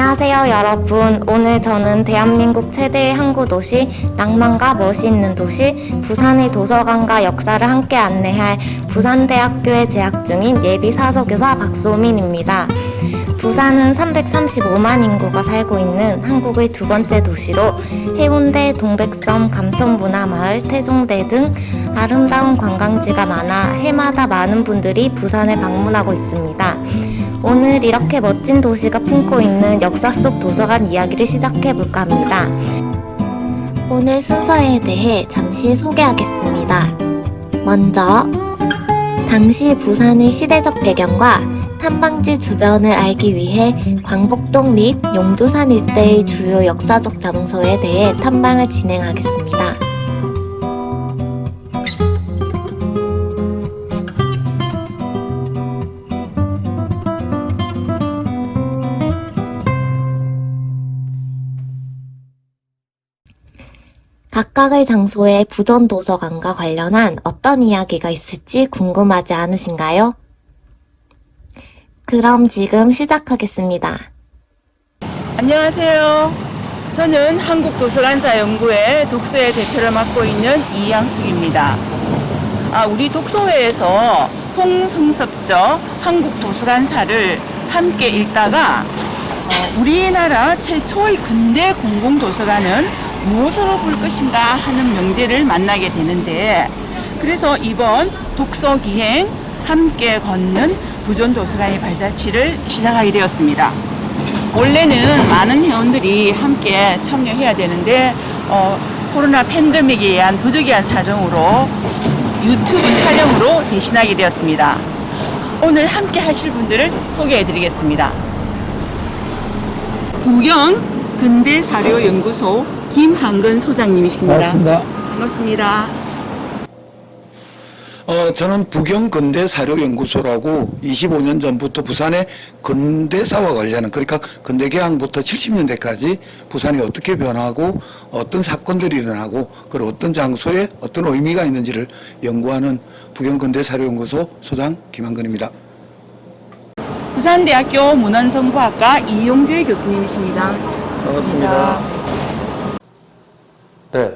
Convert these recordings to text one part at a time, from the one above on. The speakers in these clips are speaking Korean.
안녕하세요, 여러분. 오늘 저는 대한민국 최대의 항구 도시, 낭만과 멋이 있는 도시, 부산의 도서관과 역사를 함께 안내할 부산대학교에 재학 중인 예비 사서교사 박소민입니다. 부산은 335만 인구가 살고 있는 한국의 두 번째 도시로 해운대, 동백섬, 감천문화마을, 태종대 등 아름다운 관광지가 많아 해마다 많은 분들이 부산을 방문하고 있습니다. 오늘 이렇게 멋진 도시가 품고 있는 역사 속 도서관 이야기를 시작해볼까 합니다. 오늘 순서에 대해 잠시 소개하겠습니다. 먼저 당시 부산의 시대적 배경과 탐방지 주변을 알기 위해 광복동 및 용두산 일대의 주요 역사적 장소에 대해 탐방을 진행하겠습니다. 각각의 장소에 부전도서관과 관련한 어떤 이야기가 있을지 궁금하지 않으신가요? 그럼 지금 시작하겠습니다. 안녕하세요. 저는 한국도서관사연구회 독서회 대표를 맡고 있는 이양숙입니다. 우리 독서회에서 송승섭저 한국도서관사를 함께 읽다가 우리나라 최초의 근대 공공도서관은 무엇으로 볼 것인가 하는 명제를 만나게 되는데, 그래서 이번 독서기행 함께 걷는 부전도서관의 발자취를 시작하게 되었습니다. 원래는 많은 회원들이 함께 참여해야 되는데 코로나 팬데믹에 의한 부득이한 사정으로 유튜브 촬영으로 대신하게 되었습니다. 오늘 함께 하실 분들을 소개해 드리겠습니다. 부경 근대사료연구소 김한근 소장님이십니다. 반갑습니다. 반갑습니다. 저는 부경근대사료연구소라고 25년 전부터 부산의 근대사와 관련한, 그러니까 근대개항부터 70년대까지 부산이 어떻게 변하고 어떤 사건들이 일어나고 그리고 어떤 장소에 어떤 의미가 있는지를 연구하는 부경근대사료연구소 소장 김한근입니다. 부산대학교 문헌정보학과 이용재 교수님이십니다. 반갑습니다. 네,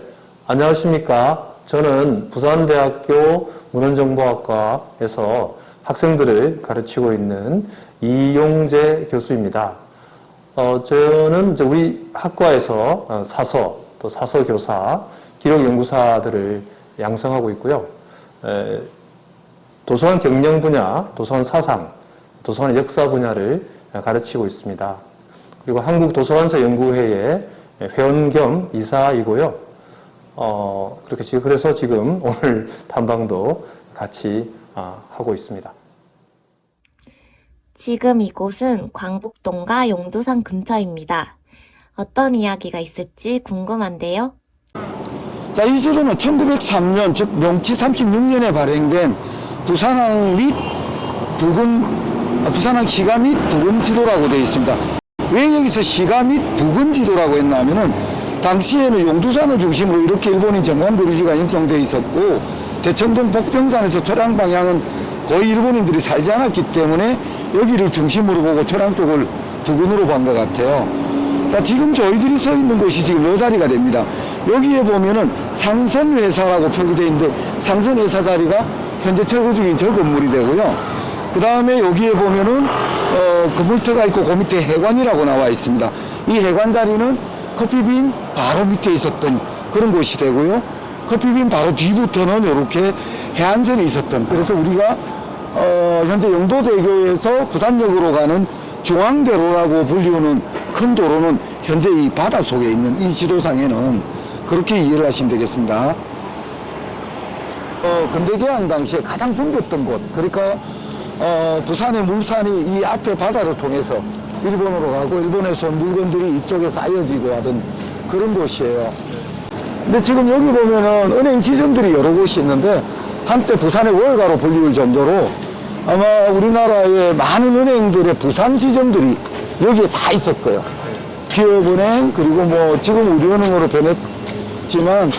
안녕하십니까. 저는 부산대학교 문헌정보학과에서 학생들을 가르치고 있는 이용재 교수입니다. 저는 이제 우리 학과에서 사서, 또 사서교사, 기록연구사들을 양성하고 있고요. 도서관 경영 분야, 도서관 사상, 도서관 역사 분야를 가르치고 있습니다. 그리고 한국도서관사 연구회의 회원 겸 이사이고요. 그래서 지금 오늘 탐방도 같이 하고 있습니다. 지금 이곳은 광복동과 용두산 근처입니다. 어떤 이야기가 있을지 궁금한데요. 자, 이 지도는 1903년, 즉 명치 36년에 발행된 부산항 시가 및 부근 지도라고 되어 있습니다. 왜 여기서 시가 및 부근 지도라고 했나 하면은 당시에는 용두산을 중심으로 이렇게 일본인 정관거주지가 형성되어 있었고, 대청동 복평산에서 초량 방향은 거의 일본인들이 살지 않았기 때문에 여기를 중심으로 보고 초량 쪽을 부근으로 본 것 같아요. 자, 지금 저희들이 서 있는 곳이 지금 이 자리가 됩니다. 여기에 보면은 상선회사라고 표기되어 있는데, 상선회사 자리가 현재 철거 중인 저 건물이 되고요. 그 다음에 여기에 보면은 건물터가 있고 그 밑에 해관이라고 나와 있습니다. 이 해관 자리는 커피빈 바로 밑에 있었던 그런 곳이 되고요. 커피빈 바로 뒤부터는 이렇게 해안선이 있었던, 그래서 우리가 현재 영도대교에서 부산역으로 가는 중앙대로라고 불리우는 큰 도로는 현재 이 바다 속에 있는 이 지도상에는 그렇게 이해를 하시면 되겠습니다. 근대개항 당시에 가장 붐볐던 곳, 그러니까 부산의 물산이 이 앞에 바다를 통해서 일본으로 가고 일본에서 온 물건들이 이쪽에 쌓여지고 하던 그런 곳이에요. 근데 지금 여기 보면은 은행 지점들이 여러 곳이 있는데, 한때 부산의 월가로 불리울 정도로 아마 우리나라의 많은 은행들의 부산 지점들이 여기에 다 있었어요. 기업은행, 그리고 뭐 지금 우리은행으로 변했지만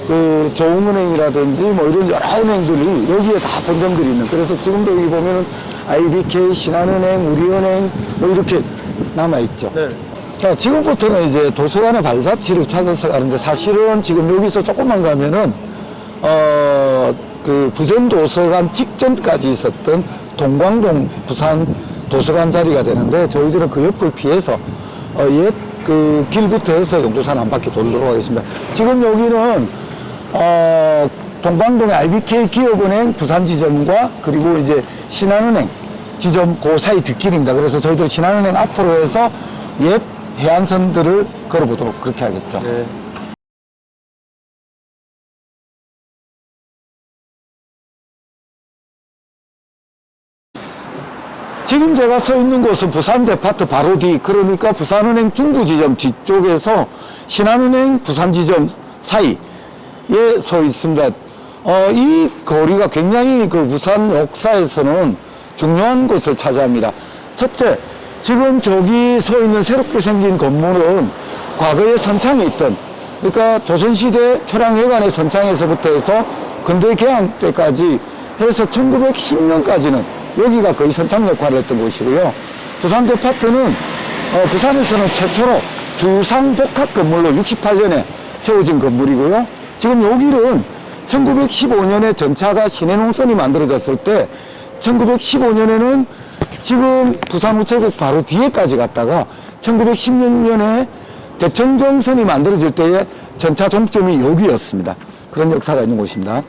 그 조흥은행이라든지 뭐 이런 여러 은행들이 여기에 다 본점들이 있는, 그래서 지금도 여기 보면은 IBK, 신한은행, 우리은행 뭐 이렇게 남아있죠. 네. 자, 지금부터는 이제 도서관의 발자취를 찾아서 가는데 사실은 지금 여기서 조금만 가면은 그 부전도서관 직전까지 있었던 동광동 부산 도서관 자리가 되는데 저희들은 그 옆을 피해서 옛 그 길부터 해서 용도산 한 바퀴 돌도록 하겠습니다. 지금 여기는 동광동의 IBK 기업은행 부산지점과 그리고 이제 신한은행 지점 그 사이 뒷길입니다. 그래서 저희들 신한은행 앞으로 해서 옛 해안선들을 걸어보도록 그렇게 하겠죠. 네. 지금 제가 서 있는 곳은 부산 데파트 바로 뒤, 그러니까 부산은행 중부지점 뒤쪽에서 신한은행 부산지점 사이에 서 있습니다. 이 거리가 굉장히 그 부산 역사에서는 중요한 곳을 차지합니다. 첫째, 지금 저기 서 있는 새롭게 생긴 건물은 과거에 선창에 있던, 그러니까 조선시대 초량회관의 선창에서부터 해서 근대 개항 때까지 해서 1910년까지는 여기가 거의 선창 역할을 했던 곳이고요. 부산 데파트는 부산에서는 최초로 주상복합 건물로 68년에 세워진 건물이고요. 지금 여기는 1915년에 전차가 신해농선이 만들어졌을 때 1915년에는 지금 부산우체국 바로 뒤에까지 갔다가 1916년에 대청정선이 만들어질 때에 전차 종점이 여기였습니다. 그런 역사가 있는 곳입니다.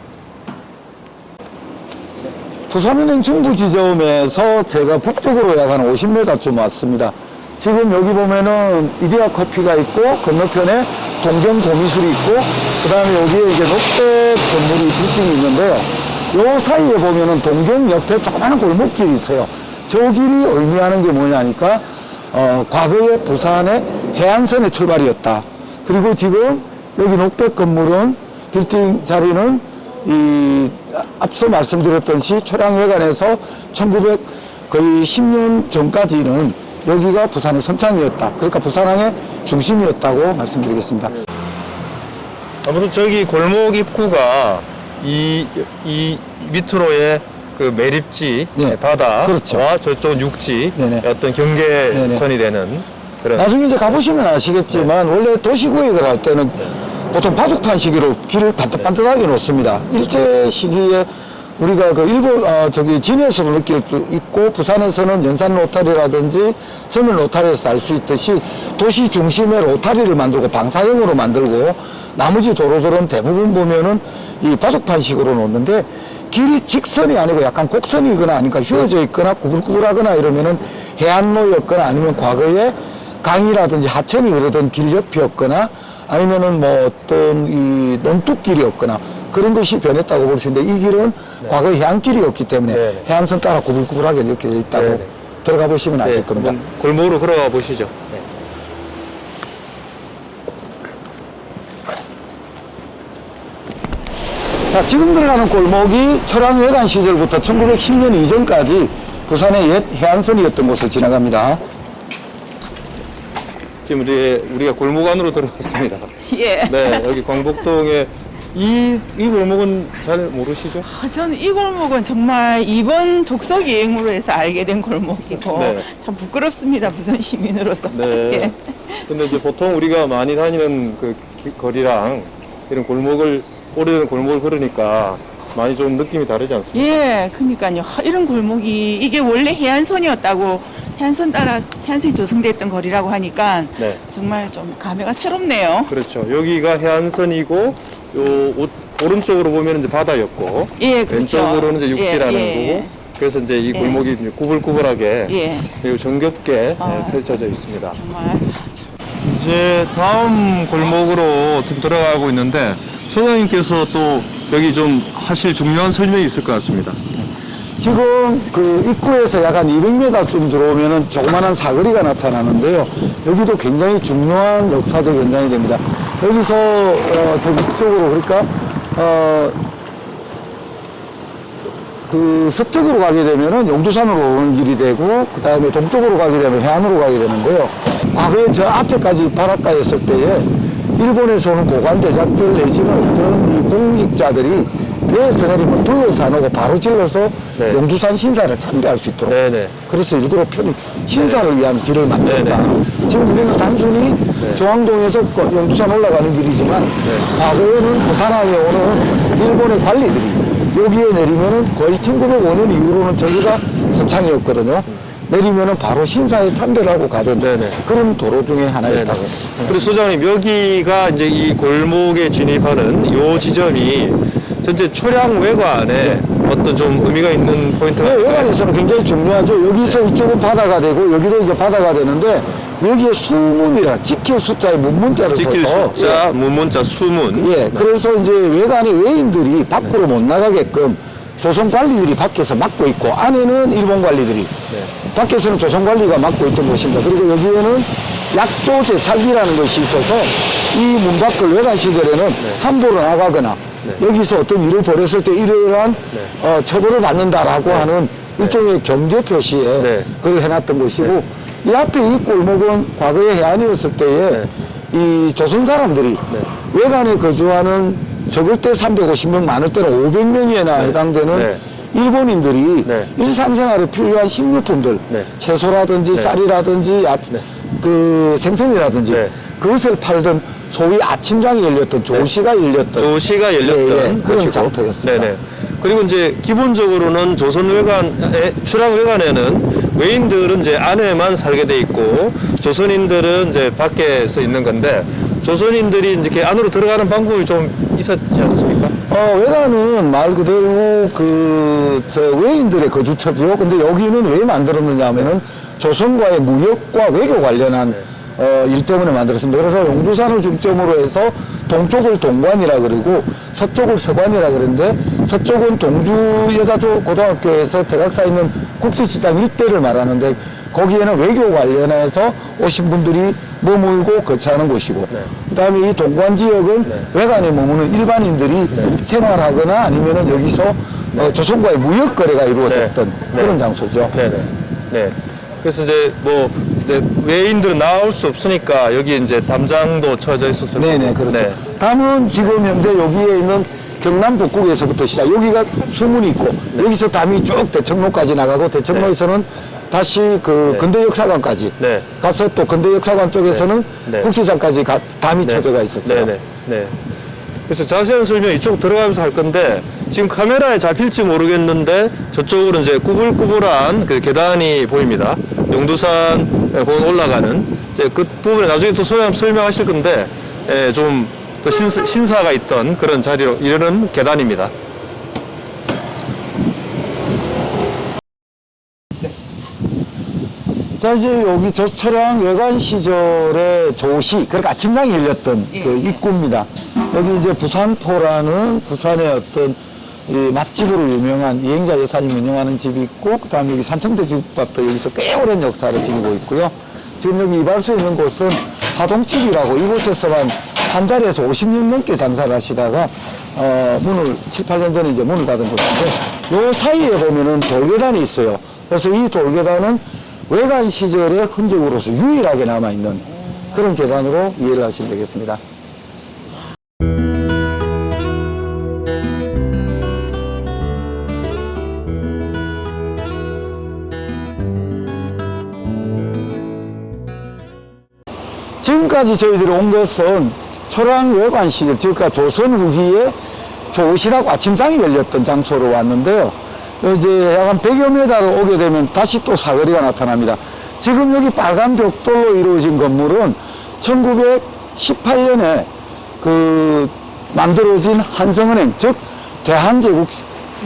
부산은행 중부지점에서 제가 북쪽으로 약 한 50m쯤 왔습니다. 지금 여기 보면은 이데아 커피가 있고 건너편에 동경 도미술이 있고 그 다음에 여기에 이제 롯데 건물이 빌딩이 있는데요. 요 사이에 보면은 동경 옆에 조그마한 골목길이 있어요. 저 길이 의미하는 게 뭐냐니까 과거에 부산의 해안선의 출발이었다. 그리고 지금 여기 녹백 건물은 빌딩 자리는 이 앞서 말씀드렸던시 초량회관에서 1900 거의 10년 전까지는 여기가 부산의 선창이었다. 그러니까 부산항의 중심이었다고 말씀드리겠습니다. 아무튼 저기 골목 입구가 이 밑으로의 그 매립지 네, 바다와 그렇죠. 저쪽 육지 네네. 어떤 경계선이 되는 그런. 나중에 이제 가보시면 아시겠지만 원래 도시구획을 할 때는 보통 바둑판 시기로 길을 반듯반듯하게 놓습니다. 일제 시기에 우리가 그 일본 진해에서도 느낄 수 있고 부산에서는 연산 로타리라든지 서면 로타리에서 알 수 있듯이 도시 중심에 로타리를 만들고 방사형으로 만들고 나머지 도로들은 대부분 보면은 이 바둑판식으로 놓는데 길이 직선이 아니고 약간 곡선이거나 아니까 휘어져 있거나 구불구불하거나 이러면은 해안로였거나 아니면 과거에 강이라든지 하천이 흐르던 길 옆이었거나 아니면은 뭐 어떤 이 논뚝길이었거나 그런 것이 변했다고 볼 수 있는데 이 길은 과거 해안길이었기 때문에 네네. 해안선 따라 구불구불하게 이렇게 돼 있다고 네네. 들어가 보시면 아실 겁니다. 한번 골목으로 걸어가 보시죠. 네. 자, 지금 들어가는 골목이 초량회관 시절부터 1910년 이전까지 부산의 옛 해안선이었던 곳을 지나갑니다. 지금 우리가 골목 안으로 들어왔습니다. 예. 네, 여기 광복동에 이 골목은 잘 모르시죠? 저는 이 골목은 정말 이번 독서 여행으로 해서 알게 된 골목이고 네. 참 부끄럽습니다. 부산 시민으로서. 네. 예. 근데 이제 보통 우리가 많이 다니는 그 거리랑 이런 골목을 오래된 골목을 걸으니까 많이 좀 느낌이 다르지 않습니까? 예, 그러니까요. 이런 골목이 이게 원래 해안선이었다고 해안선 따라 해안선이 조성됐던 거리라고 하니까 네. 정말 좀 감회가 새롭네요. 그렇죠. 여기가 해안선이고 오른쪽으로 보면 이제 바다였고 예, 그렇죠. 왼쪽으로는 이제 육지라는 예, 예. 거고 그래서 이제 이 예. 골목이 이제 구불구불하게 예. 그리고 정겹게 아. 펼쳐져 있습니다. 정말 이제 다음 골목으로 지금 들어가고 있는데 소장님께서 또 여기 좀 하실 중요한 설명이 있을 것 같습니다. 지금 그 입구에서 약 한 200m쯤 들어오면은 조그만한 사거리가 나타나는데요. 여기도 굉장히 중요한 역사적 현장이 됩니다. 여기서 저 북쪽으로 그러니까 그 서쪽으로 가게 되면은 용두산으로 오는 길이 되고 그 다음에 동쪽으로 가게 되면 해안으로 가게 되는데요. 과거에 저 앞에까지 바닷가였을 때에 일본에서 오는 고관 대작들 내지는 어떤 이 공직자들이 배에서 내리면 둘러서 안 오고 바로 질러서 네. 용두산 신사를 참배할 수 있도록 네네. 그래서 일부러 편히 신사를 위한 길을 만들었다. 네네. 지금 우리는 단순히 중앙동에서 영두산 올라가는 길이지만 과거에는 부산항에 오는 일본의 관리들이 여기에 내리면은 거의 1905년 이후로는 저기가 서창이었거든요. 내리면은 바로 신사에 참배하고 가던 그런 도로 중에 하나였다고. 그리고 소장님, 여기가 이제 이 골목에 진입하는 요 지점이 전체 초량 외관에 어떤 좀 의미가 있는 포인트가 네, 있나요? 외관에서는 굉장히 중요하죠. 여기서 이쪽은 바다가 되고 여기도 이제 바다가 되는데 여기에 수문이라 지킬 숫자의 문문자를 지킬 써서 숫자, 문문자, 수문. 예, 그래서 이제 외관에 외인들이 밖으로 못 나가게끔 조선 관리들이 밖에서 막고 있고 안에는 일본 관리들이 밖에서는 조선 관리가 막고 있던 곳입니다. 그리고 여기에는 약조 제찰기라는 것이 있어서 이 문 밖을 외관 시절에는 함부로 나가거나 여기서 어떤 일을 벌였을 때 이러한 처벌을 받는다라고 하는 일종의 경계 표시에 그걸 해놨던 것이고 이 앞에 이 골목은 과거에 해안이었을 때에 이 조선 사람들이 외관에 거주하는 적을 때 350명, 많을 때는 500명이나 해당되는 일본인들이 일상생활에 필요한 식료품들, 채소라든지 쌀이라든지 그 생선이라든지 그것을 팔던 소위 아침장이 열렸던 조시가 열렸던 조시가 열렸던 그런 곳이고. 장터였습니다. 네네. 그리고 이제 기본적으로는 조선 외관에, 출항 외관에는 외인들은 이제 안에만 살게 돼 있고 조선인들은 이제 밖에서 있는 건데 조선인들이 이제 이렇게 안으로 들어가는 방법이 좀 있었지 않습니까? 외관은 말 그대로 저 외인들의 거주처지요. 근데 여기는 왜 만들었느냐 하면은 조선과의 무역과 외교 관련한 일 때문에 만들었습니다. 그래서 용두산을 중점으로 해서 동쪽을 동관이라 그러고 서쪽을 서관이라 그러는데 서쪽은 동주 여자조 고등학교에서 대각사 있는 국제시장 일대를 말하는데 거기에는 외교 관련해서 오신 분들이 머물고 거처하는 곳이고 그다음에 이 동관 지역은 외관에 머무는 일반인들이 생활하거나 아니면은 여기서 조선과의 무역 거래가 이루어졌던 그런 장소죠. 네. 그래서 이제 뭐 이제 외인들은 나올 수 없으니까 여기 이제 담장도 쳐져 있었을 네네, 거고. 그렇죠. 담은 지금 현재 여기에 있는 경남 북곡에서부터 시작. 여기가 수문이 있고 여기서 담이 쭉 대청로까지 나가고 대청로에서는 다시 그 근대역사관까지 가서 또 근대역사관 쪽에서는 국시장까지 담이 쳐져가 있었어요. 네. 그래서 자세한 설명 이쪽 들어가면서 할 건데 지금 카메라에 잡힐지 모르겠는데 저쪽으로 이제 꾸불꾸불한 그 계단이 보입니다. 용두산 곧 올라가는 이제 그 부분에 나중에 또 설명하실 건데 좀 더 신사가 있던 그런 자리로 이르는 계단입니다. 자, 이제 여기 조철왕 외관 시절의 조시, 그러니까 아침장이 열렸던 그 입구입니다. 여기 이제 부산포라는 부산의 어떤 이 맛집으로 유명한 이행자 여사님 운영하는 집이 있고, 그 다음에 여기 산청대 집밥도 여기서 꽤 오랜 역사를 지니고 있고요. 지금 여기 이발소에 있는 곳은 하동집이라고 이곳에서만 한 자리에서 50년 넘게 장사를 하시다가 문을 7, 8년 전에 이제 문을 닫은 곳인데 요 사이에 보면은 돌계단이 있어요. 그래서 이 돌계단은 외관 시절의 흔적으로서 유일하게 남아있는 그런 계단으로 이해를 하시면 되겠습니다. 지금까지 저희들이 온 것은 초랑 외관 시절, 즉 조선 후기에 조시라고 아침장이 열렸던 장소로 왔는데요. 이제 약 한 100여 미터를 오게 되면 다시 또 사거리가 나타납니다. 지금 여기 빨간 벽돌로 이루어진 건물은 1918년에 그 만들어진 한성은행, 즉 대한제국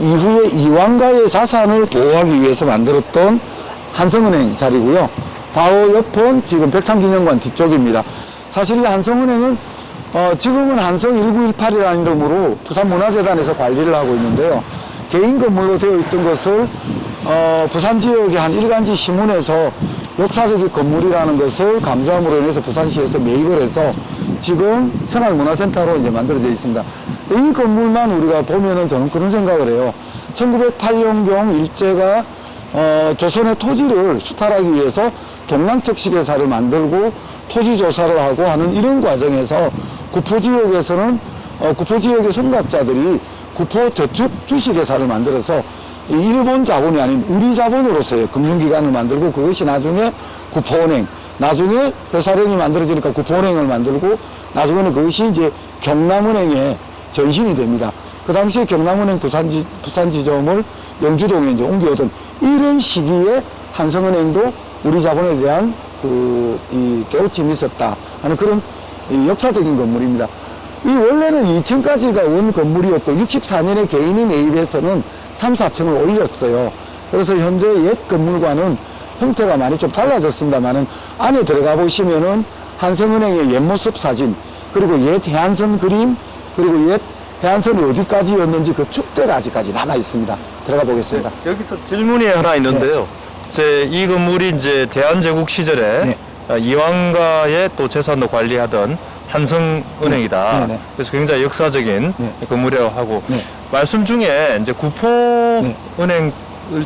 이후에 이왕가의 자산을 보호하기 위해서 만들었던 한성은행 자리고요. 바로 옆은 지금 백상기념관 뒤쪽입니다. 사실 이 한성은행은 지금은 한성 1918이라는 이름으로 부산문화재단에서 관리를 하고 있는데요. 개인 건물로 되어 있던 것을 부산 지역의 한 일간지 신문에서 역사적인 건물이라는 것을 감수함으로 인해서 부산시에서 매입을 해서 지금 생활문화센터로 이제 만들어져 있습니다. 이 건물만 우리가 보면은 저는 그런 생각을 해요. 1908년경 일제가 조선의 토지를 수탈하기 위해서 동랑척식회사를 만들고 토지 조사를 하고 하는 이런 과정에서 구포지역에서는 구포지역의 선각자들이 구포저축 주식회사를 만들어서 이 일본 자본이 아닌 우리 자본으로서의 금융기관을 만들고 그것이 나중에 구포은행, 나중에 회사령이 만들어지니까 구포은행을 만들고 나중에는 그것이 이제 경남은행의 전신이 됩니다. 그 당시에 경남은행 부산지점을 영주동에 이제 옮겨오던 이런 시기에 한성은행도 우리 자본에 대한 이 깨우침이 있었다 하는 그런 이 역사적인 건물입니다. 이 원래는 2층까지가 온 건물이었고 64년에 개인이 매입해서는 3, 4층을 올렸어요. 그래서 현재 옛 건물과는 형태가 많이 좀 달라졌습니다만은 안에 들어가 보시면은 한성은행의 옛 모습 사진, 그리고 옛 해안선 그림, 그리고 옛 해안선이 어디까지였는지 그 축대가 아직까지 남아 있습니다. 들어가 보겠습니다. 여기서 질문이 하나 있는데요. 이 건물이 이제 대한제국 시절에 네. 이황가의 또 재산도 관리하던 한성은행이다. 네, 네. 그래서 굉장히 역사적인 네. 건물이라고 하고 네. 말씀 중에 이제 구포은행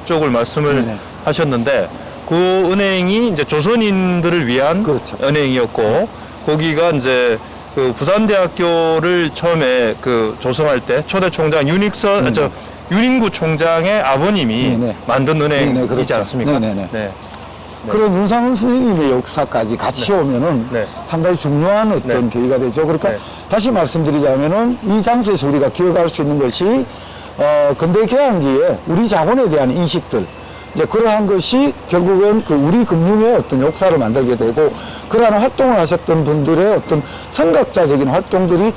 쪽을 말씀을 네, 네. 하셨는데 그 은행이 이제 조선인들을 위한 그렇죠. 은행이었고 거기가 이제 그 부산대학교를 처음에 그 조성할 때 초대 총장 윤인구 총장의 아버님이 네, 네. 만든 은행이지 네, 네, 그렇죠. 않습니까? 네, 네, 네. 그런 윤상훈 선생님의 역사까지 같이 오면은 네. 상당히 중요한 어떤 네. 계기가 되죠. 그러니까 네. 다시 말씀드리자면은 이 장소에서 우리가 기억할 수 있는 것이 근대 개항기에 우리 자본에 대한 인식들, 이제 그러한 것이 결국은 그 우리 금융의 어떤 역사를 만들게 되고 그러한 활동을 하셨던 분들의 어떤 선각자적인 활동들이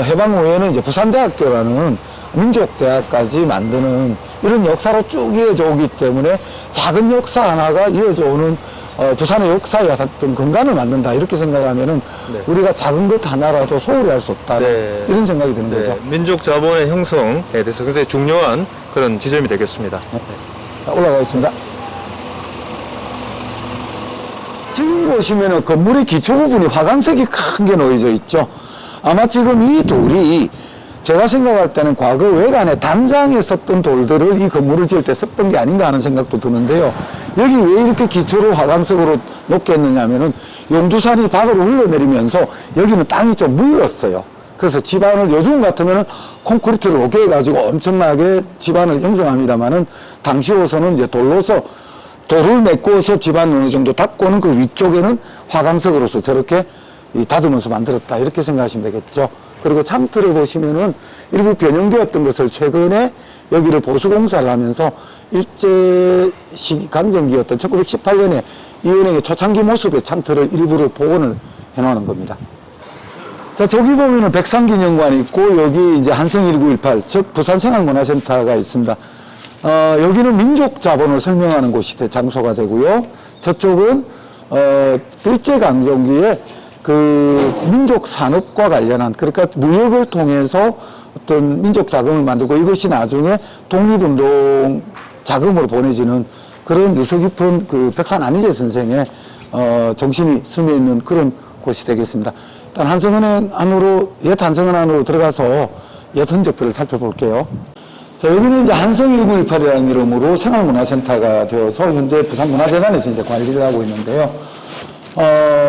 해방 후에는 이제 부산대학교라는 민족대학까지 만드는 이런 역사로 쭉 이어져 오기 때문에 작은 역사 하나가 이어져 오는 부산의 역사의 어떤 근간을 만든다 이렇게 생각하면은 네. 우리가 작은 것 하나라도 소홀히 할 수 없다 네. 이런 생각이 드는 네, 거죠. 민족 자본의 형성에 대해서 굉장히 중요한 그런 지점이 되겠습니다. 자, 올라가겠습니다. 지금 보시면은 건물의 기초 부분이 화강색이 큰 게 놓여져 있죠. 아마 지금 이 돌이 제가 생각할 때는 과거 외관에 담장에 썼던 돌들을 이 건물을 지을 때 썼던 게 아닌가 하는 생각도 드는데요. 여기 왜 이렇게 기초를 화강색으로 놓게 했느냐 하면은 용두산이 바다로 흘러내리면서 여기는 땅이 좀 물렀어요. 그래서 집안을 요즘 같으면은 콘크리트를 오게 해가지고 엄청나게 집안을 형성합니다만은 당시로서는 이제 돌을 메꾸어서 집안을 어느 정도 닦고는 그 위쪽에는 화강석으로서 저렇게 다듬어서 만들었다 이렇게 생각하시면 되겠죠. 그리고 창틀을 보시면은 일부 변형되었던 것을 최근에 여기를 보수공사를 하면서 일제 강점기였던 1918년에 이 은행의 초창기 모습의 창틀을 일부를 복원을 해놓은 겁니다. 자, 저기 보면은 백상기념관이 있고 여기 이제 한성1918 즉 부산생활문화센터가 있습니다. 여기는 민족 자본을 설명하는 곳이 장소가 되고요. 저쪽은 일제강점기에 그 민족 산업과 관련한 그러니까 무역을 통해서 어떤 민족 자금을 만들고 이것이 나중에 독립운동 자금으로 보내지는 그런 유서 깊은 그 백산 안희재 선생의 정신이 스며 있는 그런 곳이 되겠습니다. 일단 한성은행 안으로 옛 한성은행 안으로 들어가서 옛 흔적들을 살펴볼게요. 자, 여기는 이제 한성1918이라는 이름으로 생활문화센터가 되어서 현재 부산문화재단에서 이제 관리를 하고 있는데요.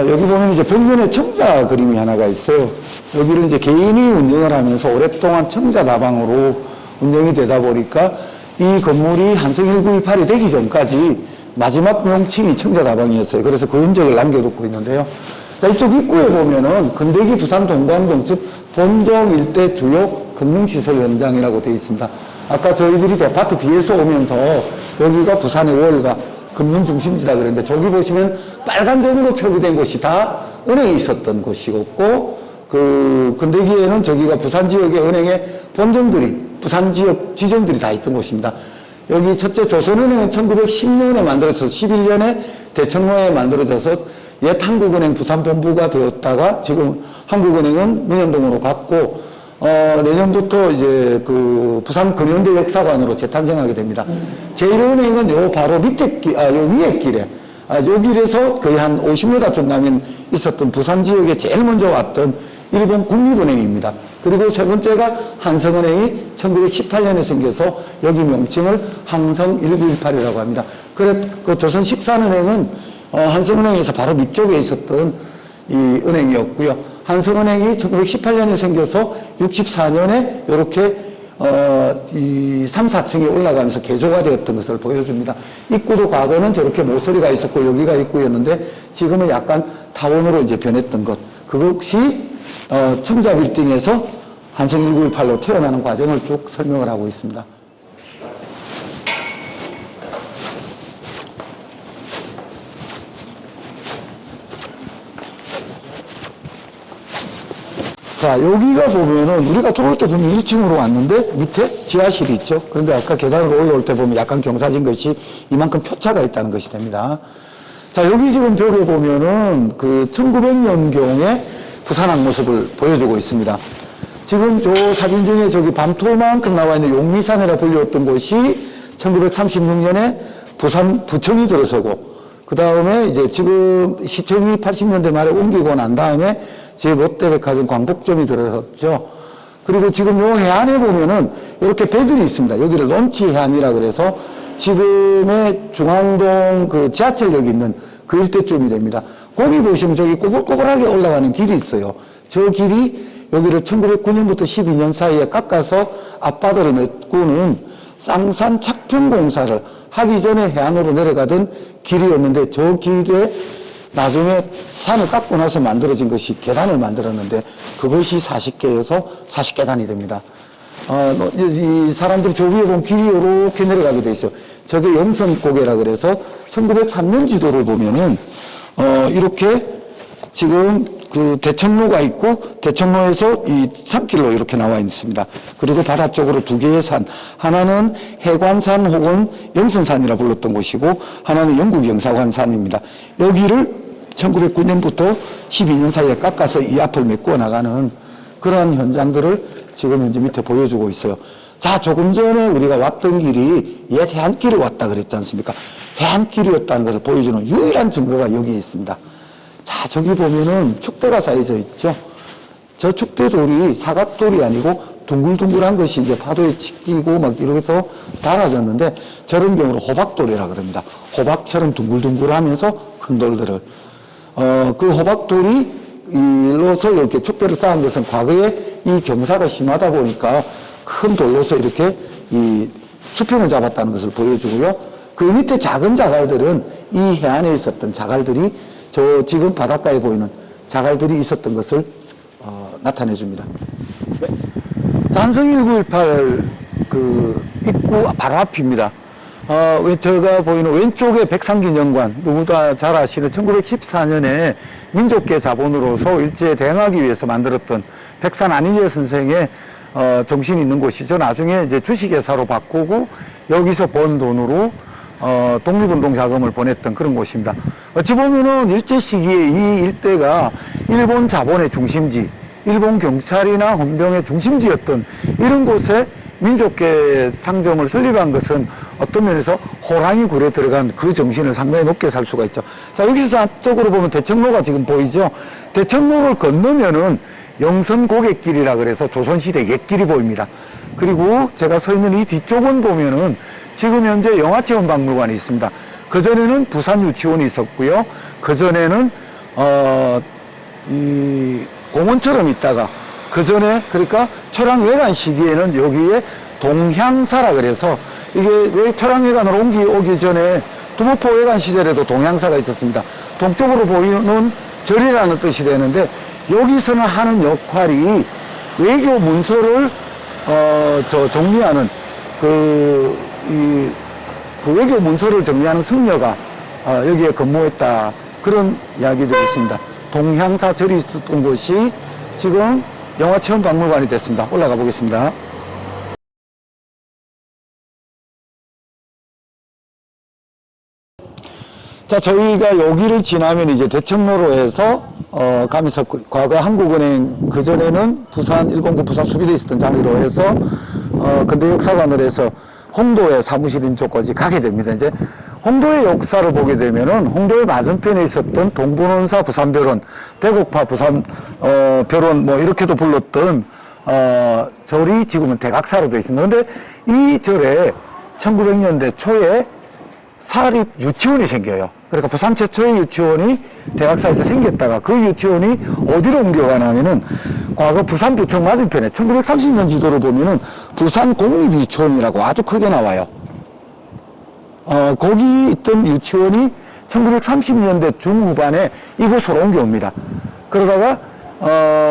여기 보면 이제 벽면에 청자 그림이 하나가 있어요. 여기를 이제 개인이 운영을 하면서 오랫동안 청자 다방으로 운영이 되다 보니까 이 건물이 한성1918이 되기 전까지 마지막 명칭이 청자 다방이었어요. 그래서 그 흔적을 남겨놓고 있는데요. 자, 이쪽 입구에 보면은 건대기 부산 동광동 즉 본정 일대 주요 금융시설 현장이라고 되어 있습니다. 아까 저희들이 데파트 뒤에서 오면서 여기가 부산의 월가 금융중심지다 그랬는데 저기 보시면 빨간 점으로 표기된 곳이 다 은행이 있었던 곳이었고 그 건대기에는 저기가 부산 지역의 은행의 본점들이 부산 지역 지점들이 다 있던 곳입니다. 여기 첫째 조선은행은 1910년에 만들어서 11년에 대청로에 만들어져서 옛 한국은행 부산본부가 되었다가 지금 한국은행은 문현동으로 갔고 내년부터 이제 그 부산 근현대 역사관으로 재탄생하게 됩니다. 제1은행은 요 바로 밑에 요 위에 길에 요 길에서 거의 한 50m 좀 가면 있었던 부산 지역에 제일 먼저 왔던 일본 국립은행입니다. 그리고 세 번째가 한성은행이 1918년에 생겨서 여기 명칭을 한성1918이라고 합니다. 그래 그 조선 식산은행은 한성은행에서 바로 밑쪽에 있었던 이 은행이었고요. 한성은행이 1918년에 생겨서 64년에 이렇게 이 3, 4층에 올라가면서 개조가 되었던 것을 보여줍니다. 입구도 과거는 저렇게 모서리가 있었고 여기가 입구였는데 지금은 약간 타원으로 이제 변했던 것. 그것이 청자 빌딩에서 한성 1918로 태어나는 과정을 쭉 설명을 하고 있습니다. 자, 여기가 보면은 우리가 들어올 때 보면 1층으로 왔는데 밑에 지하실이 있죠. 그런데 아까 계단으로 올라올 때 보면 약간 경사진 것이 이만큼 표차가 있다는 것이 됩니다. 자, 여기 지금 벽에 보면은 그 1900년경의 부산항 모습을 보여주고 있습니다. 지금 저 사진 중에 저기 밤토만큼 나와 있는 용미산이라 불렸던 곳이 1936년에 부산 부청이 들어서고 그 다음에 이제 지금 시청이 80년대 말에 옮기고 난 다음에 제 롯데백화점 광복점이 들어섰죠. 그리고 지금 요 해안에 보면은 이렇게 배들이 있습니다. 여기를 론치 해안이라 그래서 지금의 중앙동 그 지하철역이 있는 그 일대쯤이 됩니다. 거기 보시면 저기 꼬불꼬불하게 올라가는 길이 있어요. 저 길이 여기를 1909년부터 12년 사이에 깎아서 앞바다를 메꾸는 쌍산 착평공사를 하기 전에 해안으로 내려가던 길이었는데 저 길에 나중에 산을 깎고 나서 만들어진 것이 계단을 만들었는데 그것이 40개여서 40계단이 됩니다. 이 사람들이 저 위에 보면 길이 이렇게 내려가게 돼 있어요. 저게 영선고개라 그래서 1903년 지도를 보면은 이렇게 지금 그 대청로가 있고 대청로에서 이 산길로 이렇게 나와 있습니다. 그리고 바다 쪽으로 두 개의 산, 하나는 해관산 혹은 영선산이라 불렀던 곳이고 하나는 영국영사관산입니다. 여기를 1909년부터 12년 사이에 깎아서 이 앞을 메꾸어 나가는 그러한 현장들을 지금 현재 밑에 보여주고 있어요. 자, 조금 전에 우리가 왔던 길이 옛 해안길을 왔다 그랬지 않습니까? 해안길이었다는 것을 보여주는 유일한 증거가 여기에 있습니다. 자, 저기 보면은 축대가 쌓여져 있죠. 저 축대돌이 사각돌이 아니고 둥글둥글한 것이 이제 파도에 치이고 막 이러면서 달아졌는데 저런 경우로 호박돌이라 그럽니다. 호박처럼 둥글둥글하면서 큰 돌들을. 그 호박돌이 일로서 이렇게 축대를 쌓은 것은 과거에 이 경사가 심하다 보니까 큰 돌로서 이렇게 이 수평을 잡았다는 것을 보여주고요. 그 밑에 작은 자갈들은 이 해안에 있었던 자갈들이 저 지금 바닷가에 보이는 자갈들이 있었던 것을 나타내 줍니다. 한성 1918 그 입구 바로 앞입니다. 제가 보이는 왼쪽에 백상기념관, 누구나 잘 아시는 1914년에 민족계 자본으로서 일제에 대응하기 위해서 만들었던 백산 안희재 선생의 정신이 있는 곳이죠. 나중에 이제 주식회사로 바꾸고 여기서 번 돈으로 독립운동 자금을 보냈던 그런 곳입니다. 어찌 보면은 일제 시기에 이 일대가 일본 자본의 중심지, 일본 경찰이나 헌병의 중심지였던 이런 곳에 민족계 상점을 설립한 것은 어떤 면에서 호랑이 굴에 들어간 그 정신을 상당히 높게 살 수가 있죠. 자, 여기서 앞쪽으로 보면 대청로가 지금 보이죠? 대청로를 건너면은 영선 고갯길이라 그래서 조선시대 옛길이 보입니다. 그리고 제가 서 있는 이 뒤쪽은 보면은 지금 현재 영화체험박물관이 있습니다. 그전에는 부산유치원이 있었고요. 그전에는 이 공원처럼 있다가 그전에 그러니까 철학외관 시기에는 여기에 동향사라 그래서 이게 왜 철학외관으로 오기 전에 두모포외관 시절에도 동향사가 있었습니다. 동쪽으로 보이는 절이라는 뜻이 되는데 여기서는 하는 역할이 외교 문서를 정리하는 그 외교 문서를 정리하는 승려가 여기에 근무했다 그런 이야기들이 있습니다. 동향사 절이 있었던 곳이 지금 영화체험박물관이 됐습니다. 올라가 보겠습니다. 자, 저희가 여기를 지나면 이제 대청로로 해서 가면서 과거 한국은행 그전에는 부산 일본군 부산 수비대에 있었던 장리로 해서 근대역사관을 해서 홍도의 사무실인 쪽까지 가게 됩니다. 이제 홍도의 역사를 보게 되면은 홍도의 맞은편에 있었던 동분원사 부산별원, 대곡파 부산 별원 뭐 이렇게도 불렀던 절이 지금은 대각사로 되어 있습니다. 그런데 이 절에 1900년대 초에 사립 유치원이 생겨요. 그러니까 부산 최초의 유치원이 대학사에서 생겼다가 그 유치원이 어디로 옮겨가냐면은 과거 부산부청 맞은편에 1930년 지도를 보면은 부산 공립유치원이라고 아주 크게 나와요. 거기 있던 유치원이 1930년대 중후반에 이곳으로 옮겨옵니다. 그러다가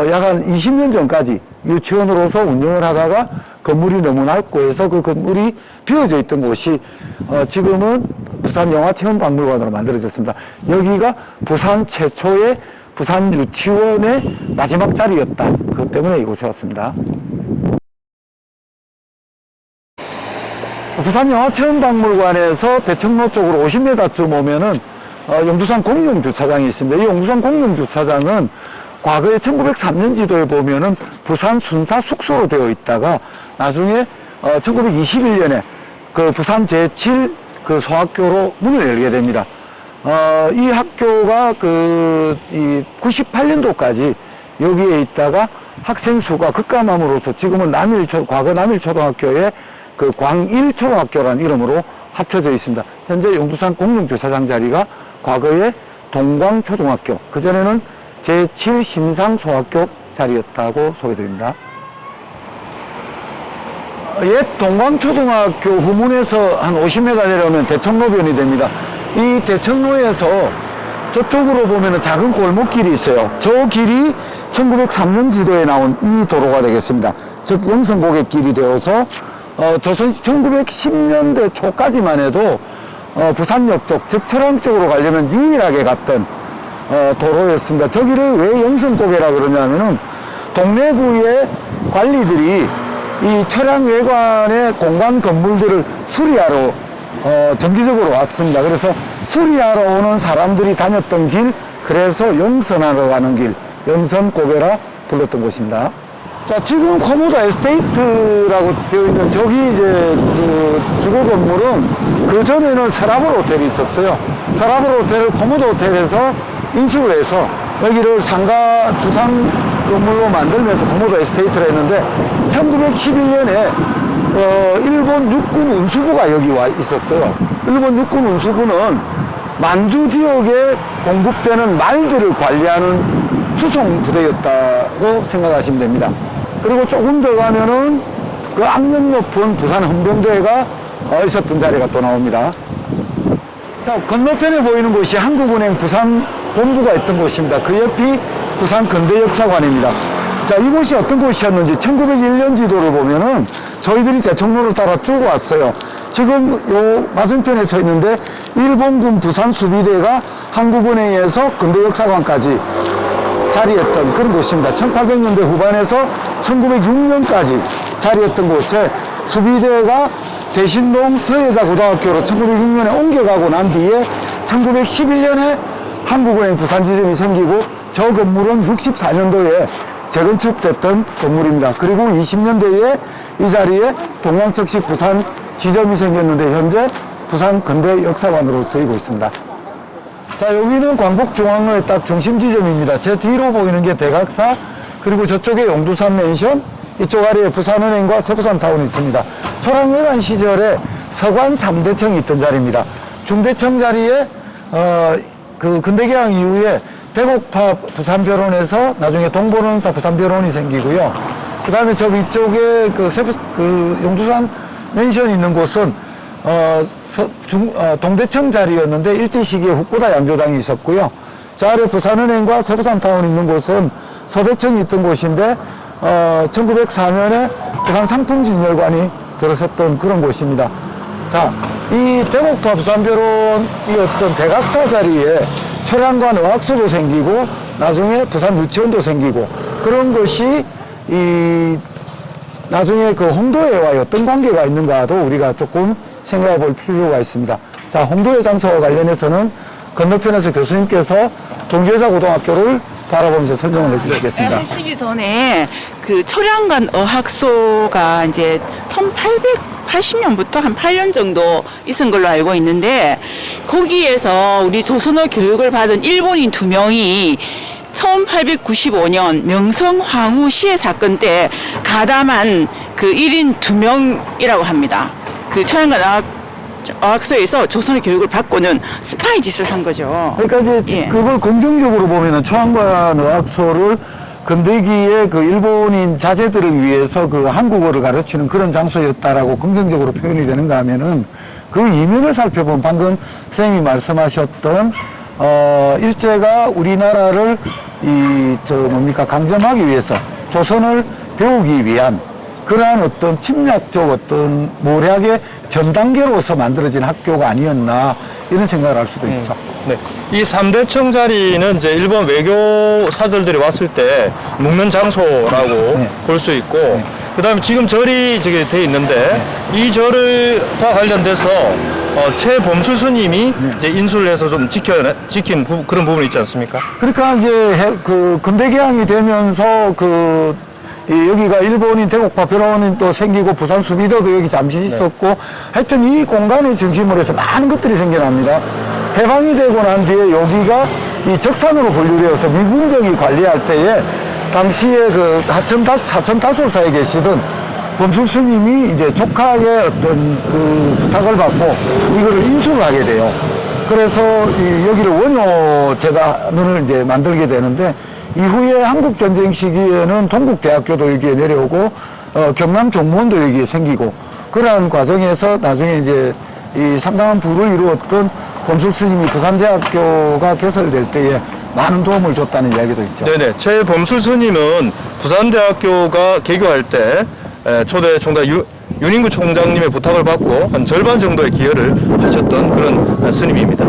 약 한 20년 전까지 유치원으로서 운영을 하다가 건물이 너무 낡고 해서 그 건물이 비어져 있던 곳이 지금은 부산영화체험박물관으로 만들어졌습니다. 여기가 부산 최초의 부산 유치원의 마지막 자리였다. 그것 때문에 이곳에 왔습니다. 부산영화체험박물관에서 대청로 쪽으로 50m쯤 오면은 용두산 공룡주차장이 있습니다. 이 용두산 공룡주차장은 과거에 1903년 지도에 보면은 부산 순사 숙소로 되어 있다가 나중에 1921년에 그 부산 제7 그 소학교로 문을 열게 됩니다. 이 학교가 이 98년도까지 여기에 있다가 학생 수가 급감함으로써 지금은 과거 남일초등학교의 그 광일초등학교라는 이름으로 합쳐져 있습니다. 현재 용두산 공룡주차장 자리가 과거의 동광초등학교, 그전에는 제7 심상소학교 자리였다고 소개드립니다. 옛 동광초등학교 후문에서 한 50m 내려오면 대청로변이 됩니다. 이 대청로에서 저쪽으로 보면 작은 골목길이 있어요. 저 길이 1903년 지도에 나온 이 도로가 되겠습니다. 즉 영성고객길이 되어서 1910년대 초까지만 해도 부산역 쪽, 즉 철항 쪽으로 가려면 유일하게 갔던 도로였습니다. 저기를 왜 영성고개라 그러냐면은 동래구의 관리들이 이 철양 외관의 공간 건물들을 수리하러 정기적으로 왔습니다. 그래서 수리하러 오는 사람들이 다녔던 길, 그래서 영선하러 가는 길, 영선고개라 불렀던 곳입니다. 자, 지금 코모도 에스테이트라고 되어 있는 저기 이제 그 주거 건물은 그 전에는 서라볼 호텔이 있었어요. 서라볼 호텔을 코모도 호텔에서 인수를 해서 여기를 상가 주상 건물로 만들면서 코모도 에스테이트를 했는데 1911년에 일본 육군 운수부가 여기 와 있었어요. 일본 육군 운수부는 만주 지역에 공급되는 말들을 관리하는 수송 부대였다고 생각하시면 됩니다. 그리고 조금 더 가면은 그 악령 높은 부산 헌병대가 있었던 자리가 또 나옵니다. 자, 건너편에 보이는 곳이 한국은행 부산 본부가 있던 곳입니다. 그 옆이 부산 근대역사관입니다. 자, 이곳이 어떤 곳이었는지 1901년 지도를 보면은 저희들이 대청로를 따라 쭉 왔어요. 지금 요 맞은편에 서 있는데 일본군 부산 수비대가 한국은행에서 근대역사관까지 자리했던 그런 곳입니다. 1800년대 후반에서 1906년까지 자리했던 곳에 수비대가 대신동 서예자고등학교로 1906년에 옮겨가고 난 뒤에 1911년에 한국은행 부산지점이 생기고 저 건물은 64년도에 재건축됐던 건물입니다. 그리고 20년대에 이 자리에 동양척식 부산 지점이 생겼는데 현재 부산 근대역사관으로 쓰이고 있습니다. 자, 여기는 광복중앙로의 딱 중심 지점입니다. 제 뒤로 보이는 게 대각사, 그리고 저쪽에 용두산 맨션, 이쪽 아래에 부산은행과 세부산타운이 있습니다. 초랑회관 시절에 서관 3대청이 있던 자리입니다. 중대청 자리에 그 근대개항 이후에 대곡파 부산변론에서 나중에 동본원사 부산변론이 생기고요. 그 다음에 저 위쪽에 그 용두산 맨션이 있는 곳은 동대청 자리였는데 일제 시기에 후쿠다 양조장이 있었고요. 저 아래 부산은행과 세부산타운이 있는 곳은 서대청이 있던 곳인데 1904년에 부산 상품진열관이 들어섰던 그런 곳입니다. 자, 이 대곡파 부산변론이었던 대각사 자리에 철양관 의학소도 생기고 나중에 부산 유치원도 생기고 그런 것이 이 나중에 그 홍도회와 어떤 관계가 있는가도 우리가 조금 생각해 볼 필요가 있습니다. 자, 홍도회 장소와 관련해서는 건너편에서 교수님께서 동교여자고등학교를 바라보면서 설명을 해주시겠습니다. 하시기 전에 그 철양관 어학소가 이제 1880년부터 한 8년 정도 있은 걸로 알고 있는데 거기에서 우리 조선어 교육을 받은 일본인 2명이 1895년 명성황후 시해 사건 때 가담한 그 1인 2명이라고 합니다. 그 철양관 어학소에서 조선의 교육을 받고는 스파이 짓을 한 거죠. 그러니까 이제 예. 그걸 긍정적으로 보면은 초안관 어학소를 근대기의 그 일본인 자제들을 위해서 그 한국어를 가르치는 그런 장소였다라고 긍정적으로 표현이 되는가 하면은 그 이면을 살펴보면 방금 선생님이 말씀하셨던 일제가 우리나라를 강점하기 위해서 조선을 배우기 위한 그러한 어떤 침략적 어떤 모략의 전 단계로서 만들어진 학교가 아니었나 이런 생각을 할 수도 있죠. 네. 이 3대청 자리는 이제 일본 외교 사절들이 왔을 때 묵는 장소라고 네. 볼 수 있고, 그 다음에 지금 절이 저기 돼 있는데, 이 절과 관련돼서 최범수 스님이 이제 인수를 해서 좀 지킨 그런 부분이 있지 않습니까? 그러니까 이제 그 근대개항이 되면서 여기가 일본인 대국파 병원이 또 생기고 부산 수비도도 여기 잠시 있었고 하여튼 이 공간을 중심으로 해서 많은 것들이 생겨납니다. 해방이 되고 난 뒤에 여기가 이 적산으로 분류되어서 미군정이 관리할 때에 당시에 그 사천 다솔사에 계시던 범숙 스님이 이제 조카의 어떤 그 부탁을 받고 이거를 인수를 하게 돼요. 그래서 여기를 원효재단을 이제 만들게 되는데 이후에 한국전쟁 시기에는 동국대학교도 여기에 내려오고 경남종무원도 여기에 생기고 그러한 과정에서 나중에 이제 이 상당한 부를 이루었던 범숙 스님이 부산대학교가 개설될 때에 많은 도움을 줬다는 이야기도 있죠. 네네. 최범수 스님은 부산대학교가 개교할 때 초대 총장 윤인구 총장님의 부탁을 받고 한 절반 정도의 기여를 하셨던 그런 스님입니다.